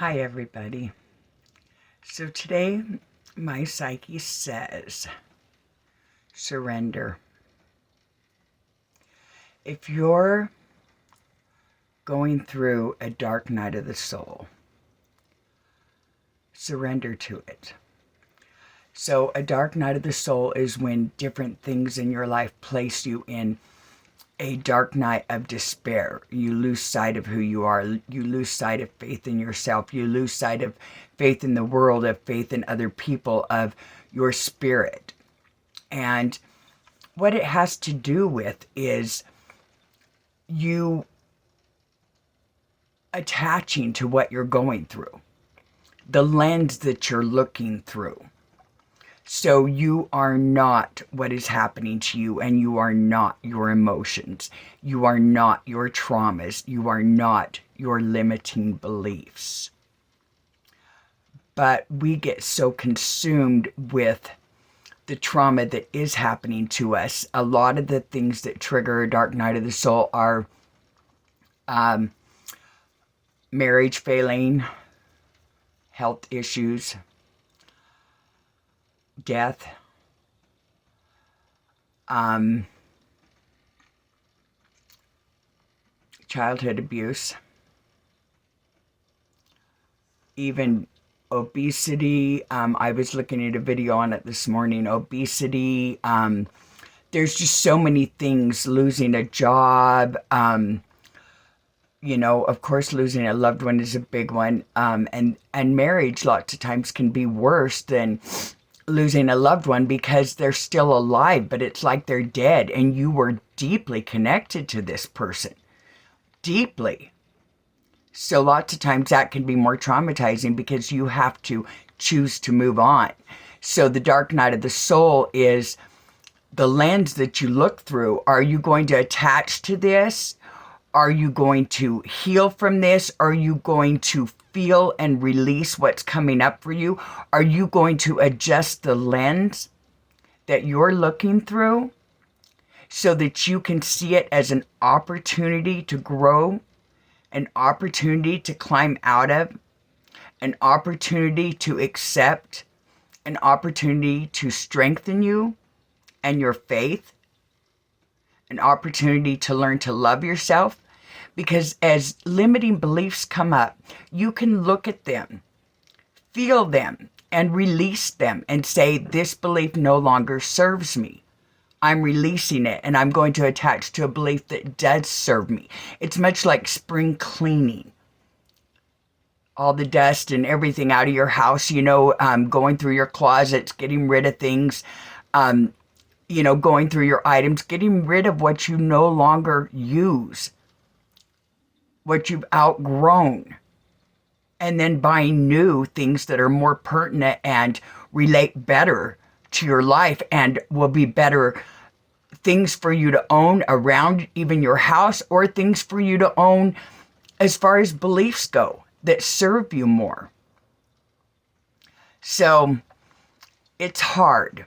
Hi, everybody. So today, my psyche says surrender. If you're going through a dark night of the soul, surrender to it. So a dark night of the soul is when different things in your life place you in a dark night of despair. You lose sight of who you are. You lose sight of faith in yourself. You lose sight of faith in the world, of faith in other people, of your spirit. And what it has to do with is you attaching to what you're going through, the lens that you're looking through. So you are not what is happening to you, and you are not your emotions. You are not your traumas. You are not your limiting beliefs. But we get so consumed with the trauma that is happening to us. A lot of the things that trigger a dark night of the soul are marriage failing, health issues, death, childhood abuse, even obesity. I was looking at a video on it this morning. Obesity. There's just so many things. Losing a job. Of course, losing a loved one is a big one. And marriage lots of times can be worse than losing a loved one because they're still alive, but it's like they're dead and you were deeply connected to this person. Deeply. So lots of times that can be more traumatizing because you have to choose to move on. So the dark night of the soul is the lens that you look through. Are you going to attach to this? Are you going to heal from this? Are you going to feel and release what's coming up for you? Are you going to adjust the lens that you're looking through so that you can see it as an opportunity to grow, an opportunity to climb out of, an opportunity to accept, an opportunity to strengthen you and your faith, an opportunity to learn to love yourself? Because as limiting beliefs come up, you can look at them, feel them, and release them and say, this belief no longer serves me. I'm releasing it, and I'm going to attach to a belief that does serve me. It's much like spring cleaning. All the dust and everything out of your house, going through your closets, getting rid of things, going through your items, getting rid of what you no longer use, what you've outgrown, and then buying new things that are more pertinent and relate better to your life and will be better things for you to own around even your house, or things for you to own as far as beliefs go that serve you more. So it's hard.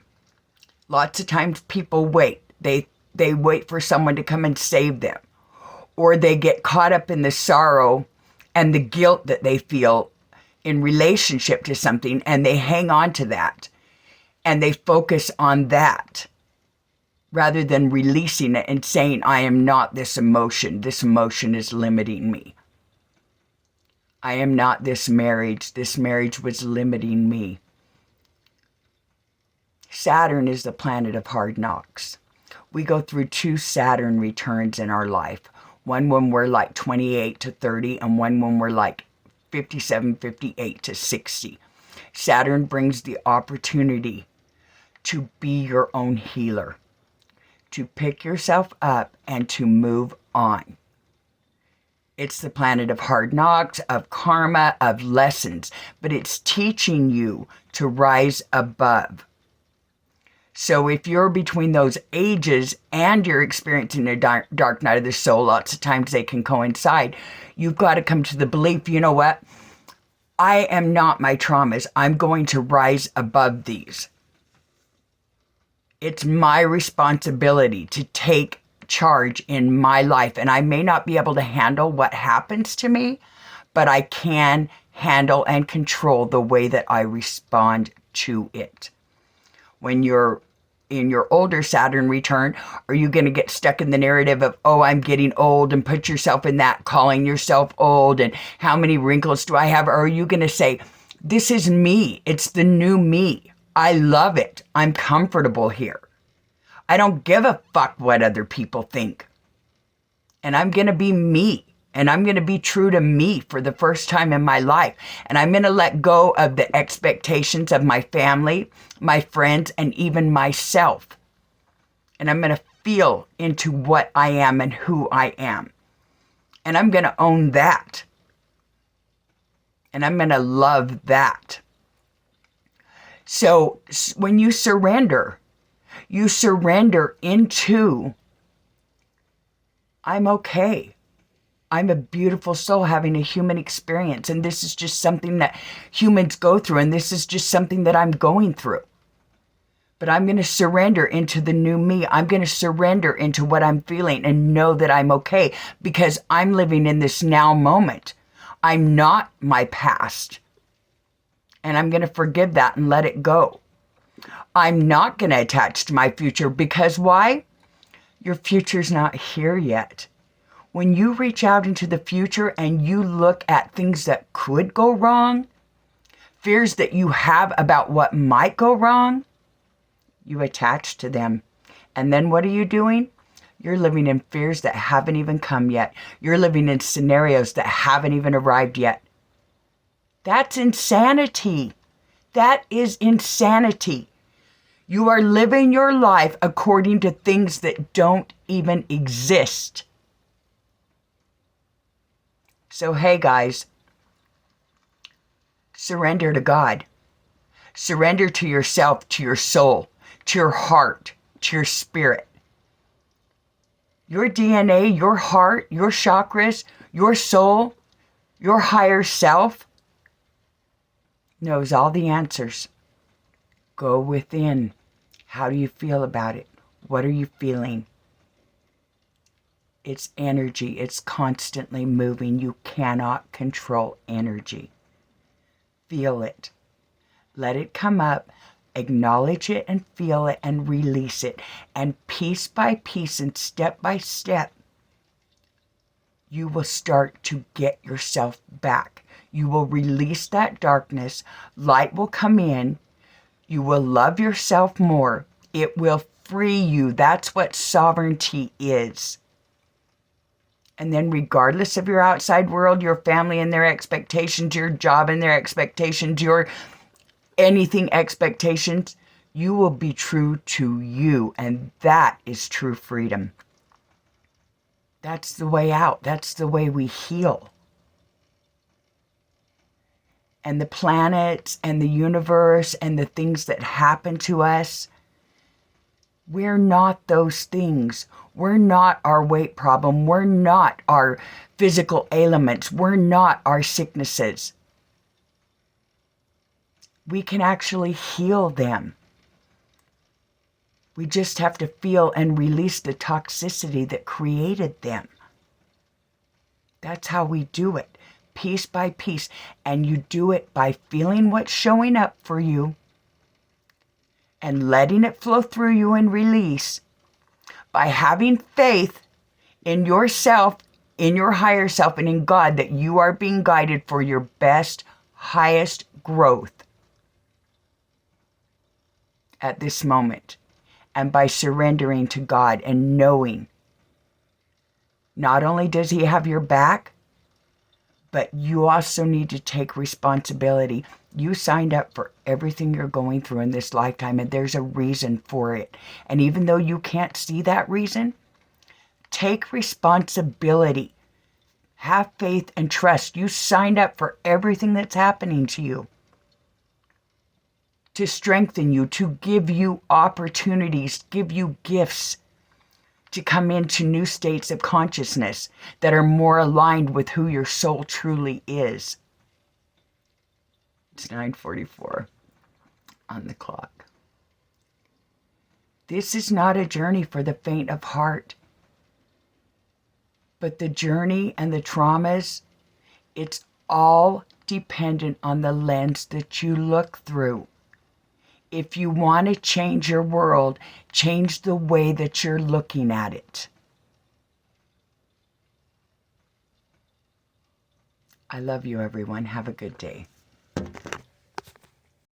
Lots of times people wait. They wait for someone to come and save them. Or they get caught up in the sorrow and the guilt that they feel in relationship to something, and they hang on to that. And they focus on that rather than releasing it and saying, I am not this emotion. This emotion is limiting me. I am not this marriage. This marriage was limiting me. Saturn is the planet of hard knocks. We go through 2 Saturn returns in our life. One when we're like 28 to 30, and one when we're like 57, 58 to 60. Saturn brings the opportunity to be your own healer, to pick yourself up and to move on. It's the planet of hard knocks, of karma, of lessons, but it's teaching you to rise above. So if you're between those ages and you're experiencing a dark night of the soul, lots of times they can coincide. You've got to come to the belief, you know what? I am not my traumas. I'm going to rise above these. It's my responsibility to take charge in my life. And I may not be able to handle what happens to me, but I can handle and control the way that I respond to it. When you're in your older Saturn return, are you going to get stuck in the narrative of, oh, I'm getting old, and put yourself in that, calling yourself old, and how many wrinkles do I have? Or are you going to say, this is me. It's the new me. I love it. I'm comfortable here. I don't give a fuck what other people think. And I'm going to be me. And I'm going to be true to me for the first time in my life. And I'm going to let go of the expectations of my family, my friends, and even myself. And I'm going to feel into what I am and who I am. And I'm going to own that. And I'm going to love that. So when you surrender into, I'm okay. I'm a beautiful soul having a human experience. And this is just something that humans go through. And this is just something that I'm going through. But I'm going to surrender into the new me. I'm going to surrender into what I'm feeling and know that I'm okay because I'm living in this now moment. I'm not my past. And I'm going to forgive that and let it go. I'm not going to attach to my future because why? Your future's not here yet. When you reach out into the future and you look at things that could go wrong, fears that you have about what might go wrong, you attach to them. And then what are you doing? You're living in fears that haven't even come yet. You're living in scenarios that haven't even arrived yet. That's insanity. That is insanity. You are living your life according to things that don't even exist. So, hey guys, surrender to God. Surrender to yourself, to your soul, to your heart, to your spirit. Your DNA, your heart, your chakras, your soul, your higher self knows all the answers. Go within. How do you feel about it? What are you feeling? It's energy. It's constantly moving. You cannot control energy. Feel it. Let it come up. Acknowledge it and feel it and release it. And piece by piece and step by step, you will start to get yourself back. You will release that darkness. Light will come in. You will love yourself more. It will free you. That's what sovereignty is. And then regardless of your outside world, your family and their expectations, your job and their expectations, your anything expectations, you will be true to you. And that is true freedom. That's the way out. That's the way we heal. And the planets and the universe and the things that happen to us, we're not those things. We're not our weight problem. We're not our physical ailments. We're not our sicknesses. We can actually heal them. We just have to feel and release the toxicity that created them. That's how we do it, piece by piece. And you do it by feeling what's showing up for you and letting it flow through you and release, by having faith in yourself, in your higher self, and in God that you are being guided for your best, highest growth at this moment. And by surrendering to God and knowing not only does He have your back, but you also need to take responsibility. You signed up for everything you're going through in this lifetime, and there's a reason for it. And even though you can't see that reason, take responsibility. Have faith and trust. You signed up for everything that's happening to you, to strengthen you, to give you opportunities, give you gifts, to come into new states of consciousness that are more aligned with who your soul truly is. It's 9:44 on the clock. This is not a journey for the faint of heart. But the journey and the traumas, it's all dependent on the lens that you look through. If you want to change your world, change the way that you're looking at it. I love you, everyone. Have a good day.